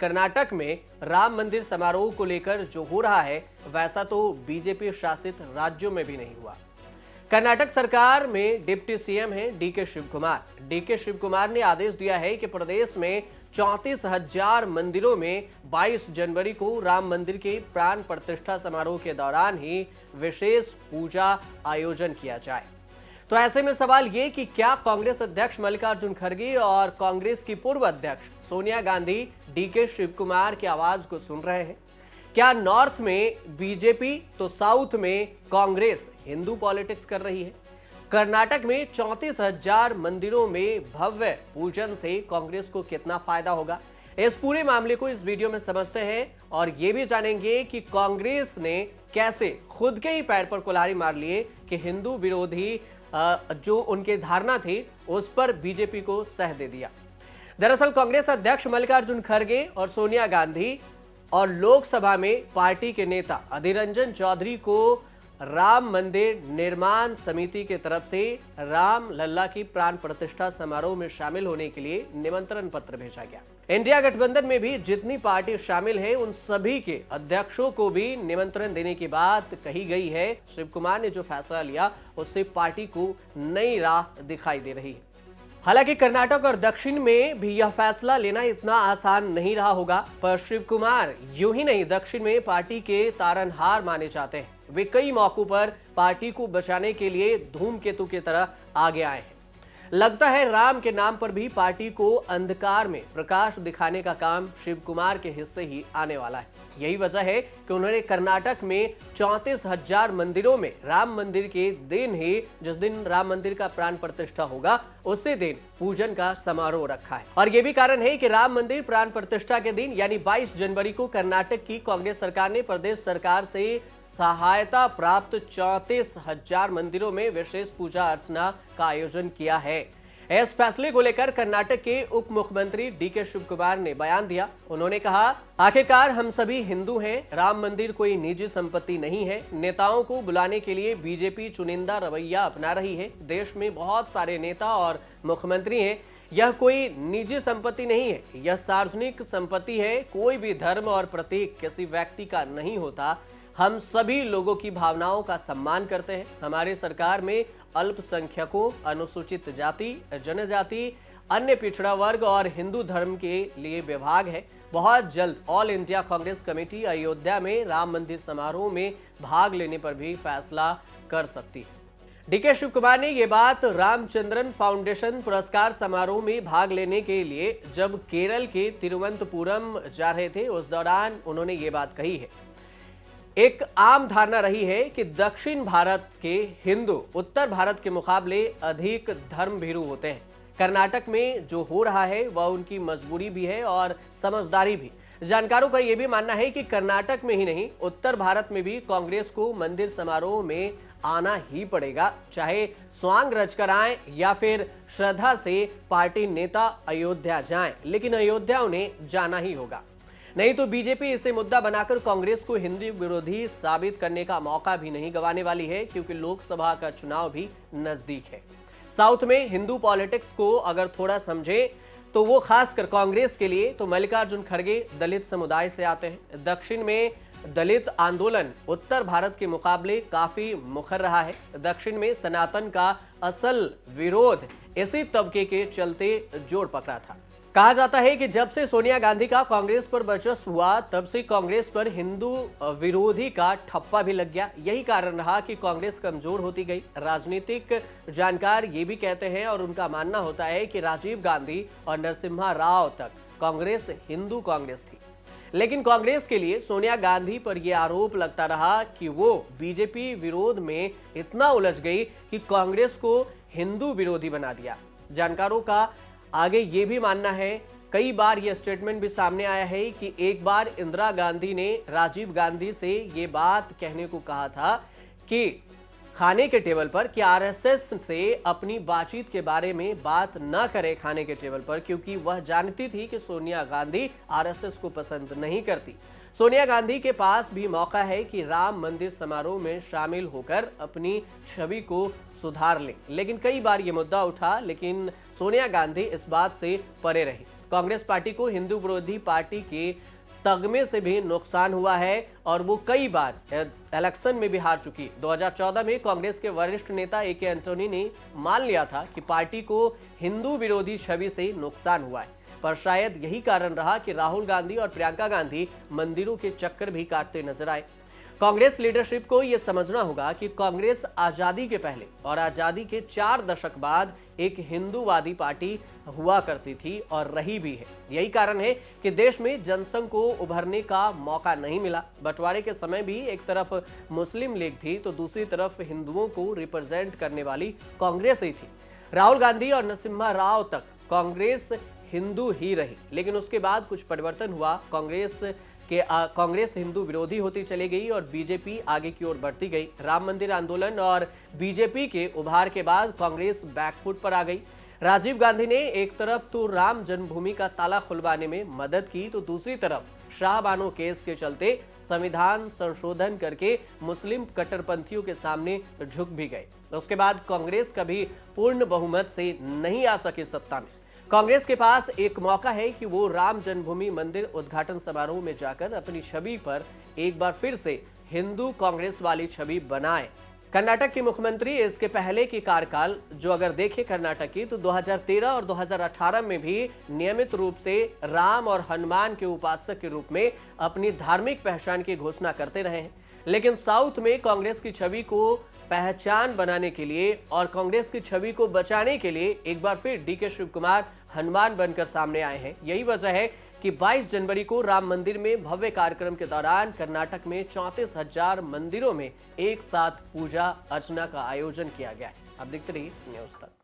कर्नाटक में राम मंदिर समारोह को लेकर जो हो रहा है वैसा तो बीजेपी शासित राज्यों में भी नहीं हुआ। कर्नाटक सरकार में डिप्टी सीएम हैं डीके शिवकुमार। डीके शिवकुमार ने आदेश दिया है कि प्रदेश में 34,000 मंदिरों में 22 जनवरी को राम मंदिर के प्राण प्रतिष्ठा समारोह के दौरान ही विशेष पूजा आयोजन किया जाए। तो ऐसे में सवाल ये कि क्या कांग्रेस अध्यक्ष मल्लिकार्जुन खड़गे और कांग्रेस की पूर्व अध्यक्ष सोनिया गांधी डीके शिवकुमार की आवाज को सुन रहे हैं? क्या नॉर्थ में बीजेपी तो साउथ में कांग्रेस हिंदू पॉलिटिक्स कर रही है? कर्नाटक में 34,000 मंदिरों में भव्य पूजन से कांग्रेस को कितना फायदा होगा? इस पूरे मामले को इस वीडियो में समझते हैं और यह भी जानेंगे कि कांग्रेस ने कैसे खुद के ही पैर पर कुल्हाड़ी मार लिए कि हिंदू विरोधी जो उनके धारणा थी उस पर बीजेपी को सह दे दिया। दरअसल कांग्रेस अध्यक्ष मल्लिकार्जुन खड़गे और सोनिया गांधी और लोकसभा में पार्टी के नेता अधीर रंजन चौधरी को राम मंदिर निर्माण समिति की तरफ से राम लल्ला की प्राण प्रतिष्ठा समारोह में शामिल होने के लिए निमंत्रण पत्र भेजा गया। इंडिया गठबंधन में भी जितनी पार्टी शामिल है उन सभी के अध्यक्षों को भी निमंत्रण देने की बात कही गई है। शिवकुमार ने जो फैसला लिया उससे पार्टी को नई राह दिखाई दे रही है। हालांकि कर्नाटक और दक्षिण में भी यह फैसला लेना इतना आसान नहीं रहा होगा, पर शिवकुमार यूं ही नहीं दक्षिण में पार्टी के तारनहार माने जाते हैं। वे कई मौकों पर पार्टी को बचाने के लिए धूमकेतु की तरह आगे आए हैं। लगता है राम के नाम पर भी पार्टी को अंधकार में प्रकाश दिखाने का काम शिवकुमार के हिस्से ही आने वाला है। यही वजह है कि उन्होंने कर्नाटक में 34,000 मंदिरों में राम मंदिर के दिन ही, जिस दिन राम मंदिर का प्राण प्रतिष्ठा होगा उसी दिन पूजन का समारोह रखा है। और यह भी कारण है कि राम मंदिर प्राण प्रतिष्ठा के दिन यानी 22 जनवरी को कर्नाटक की कांग्रेस सरकार ने प्रदेश सरकार से सहायता प्राप्त 34,000 मंदिरों में विशेष पूजा अर्चना का आयोजन किया है। इस फैसले को लेकर कर्नाटक के उप मुख्यमंत्री डीके शिवकुमार ने बयान दिया। उन्होंने कहा, आखिरकार हम सभी हिंदू हैं, राम मंदिर कोई निजी संपत्ति नहीं है। नेताओं को बुलाने के लिए बीजेपी चुनिंदा रवैया अपना रही है। देश में बहुत सारे नेता और मुख्यमंत्री हैं। यह कोई निजी संपत्ति नहीं है, यह सार्वजनिक संपत्ति है। कोई भी धर्म और प्रतीक किसी व्यक्ति का नहीं होता। हम सभी लोगों की भावनाओं का सम्मान करते हैं। हमारी सरकार में अल्पसंख्यकों, अनुसूचित जाति, जनजाति, अन्य पिछड़ा वर्ग और हिंदू धर्म के लिए विभाग है। बहुत जल्द all India Congress committee Ayodhya में राम मंदिर समारोह में भाग लेने पर भी फैसला कर सकती है। डीके शिवकुमार ने यह बात रामचंद्रन फाउंडेशन पुरस्कार समारोह में भाग लेने के लिए जब केरल के तिरुवनंतपुरम जा रहे थे उस दौरान उन्होंने ये बात कही है। एक आम धारणा रही है कि दक्षिण भारत के हिंदू उत्तर भारत के मुकाबले अधिक धर्मभीरू होते हैं। कर्नाटक में जो हो रहा है वह उनकी मजबूरी भी है और समझदारी भी। जानकारों का यह भी मानना है कि कर्नाटक में ही नहीं उत्तर भारत में भी कांग्रेस को मंदिर समारोह में आना ही पड़ेगा, चाहे स्वांग रचकर आए या फिर श्रद्धा से पार्टी नेता अयोध्या जाएं, लेकिन अयोध्या उन्हें जाना ही होगा। नहीं तो बीजेपी इसे मुद्दा बनाकर कांग्रेस को हिंदू विरोधी साबित करने का मौका भी नहीं गंवाने वाली है, क्योंकि लोकसभा का चुनाव भी नजदीक है। साउथ में हिंदू पॉलिटिक्स को अगर थोड़ा समझे तो वो खासकर कांग्रेस के लिए तो मल्लिकार्जुन खड़गे दलित समुदाय से आते हैं। दक्षिण में दलित आंदोलन उत्तर भारत के मुकाबले काफी मुखर रहा है। दक्षिण में सनातन का असल विरोध इसी तबके के चलते जोर पकड़ा था। कहा जाता है कि जब से सोनिया गांधी का कांग्रेस पर वर्चस्व हुआ तब से कांग्रेस पर हिंदू विरोधी का ठप्पा भी लग गया। यही कारण रहा कि कांग्रेस कमजोर होती गई। राजनीतिक जानकार ये भी कहते हैं और उनका मानना होता है कि राजीव गांधी और नरसिम्हा राव तक कांग्रेस हिंदू कांग्रेस थी, लेकिन कांग्रेस के लिए सोनिया गांधी पर यह आरोप लगता रहा कि वो बीजेपी विरोध में इतना उलझ गई कि कांग्रेस को हिंदू विरोधी बना दिया। जानकारों का आगे ये भी मानना है, कई बार यह स्टेटमेंट भी सामने आया है कि एक बार इंदिरा गांधी ने राजीव गांधी से ये बात कहने को कहा था कि खाने के टेबल पर कि आरएसएस से अपनी बातचीत के बारे में बात न करे खाने के टेबल पर, क्योंकि वह जानती थी कि सोनिया गांधी आरएसएस को पसंद नहीं करती। सोनिया गांधी के पास भी मौका है कि राम मंदिर समारोह में शामिल होकर अपनी छवि को सुधार लें, लेकिन कई बार यह मुद्दा उठा, लेकिन सोनिया गांधी इस बात से परे रही। कांग्रेस पार्टी को हिंदू विरोधी पार्टी के तगमे से भी नुकसान हुआ है और वो कई बार इलेक्शन में भी हार चुकी। 2014 में कांग्रेस के वरिष्ठ नेता ए के एंटोनी ने मान लिया था कि पार्टी को हिंदू विरोधी छवि से नुकसान हुआ है, पर शायद यही कारण रहा कि राहुल गांधी और प्रियंका गांधी मंदिरों के चक्कर भी काटते नजर आए। कांग्रेस लीडरशिप को यह समझना होगा कि कांग्रेस आजादी के पहले और आजादी के 4 दशक बाद एक हिंदूवादी पार्टी हुआ करती थी और रही भी है। यही कारण है कि देश में जनसंघ को उभरने का मौका नहीं मिला। बंटवारे के समय भी एक तरफ मुस्लिम लीग थी तो दूसरी तरफ हिंदुओं को रिप्रेजेंट करने वाली कांग्रेस ही थी। राहुल गांधी और नरसिम्हा राव तक कांग्रेस हिंदू ही रही, लेकिन उसके बाद कुछ परिवर्तन हुआ। कांग्रेस हिंदू विरोधी होती चली गई और बीजेपी आगे की ओर बढ़ती गई। राम मंदिर आंदोलन और बीजेपी के उभार के बाद कांग्रेस बैकफुट पर आ गई। राजीव गांधी ने एक तरफ तो राम जन्मभूमि का ताला खुलवाने में मदद की तो दूसरी तरफ शाहबानो केस के चलते संविधान संशोधन करके मुस्लिम कट्टरपंथियों के सामने झुक भी गए। उसके बाद कांग्रेस कभी पूर्ण बहुमत से नहीं आ सके सत्ता में। कांग्रेस के पास एक मौका है कि वो राम जन्मभूमि मंदिर उद्घाटन समारोह में जाकर अपनी छवि पर एक बार फिर से हिंदू कांग्रेस वाली छवि बनाए। कर्नाटक के मुख्यमंत्री इसके पहले की कार्यकाल जो अगर देखें कर्नाटक की तो 2013 और 2018 में भी नियमित रूप से राम और हनुमान के उपासक के रूप में अपनी धार्मिक पहचान की घोषणा करते रहे हैं। लेकिन साउथ में कांग्रेस की छवि को पहचान बनाने के लिए और कांग्रेस की छवि को बचाने के लिए एक बार फिर डीके शिव कुमार हनुमान बनकर सामने आए हैं। यही वजह है कि 22 जनवरी को राम मंदिर में भव्य कार्यक्रम के दौरान कर्नाटक में 34,000 मंदिरों में एक साथ पूजा अर्चना का आयोजन किया गया है। आप देखते रहिए न्यूज़ तक।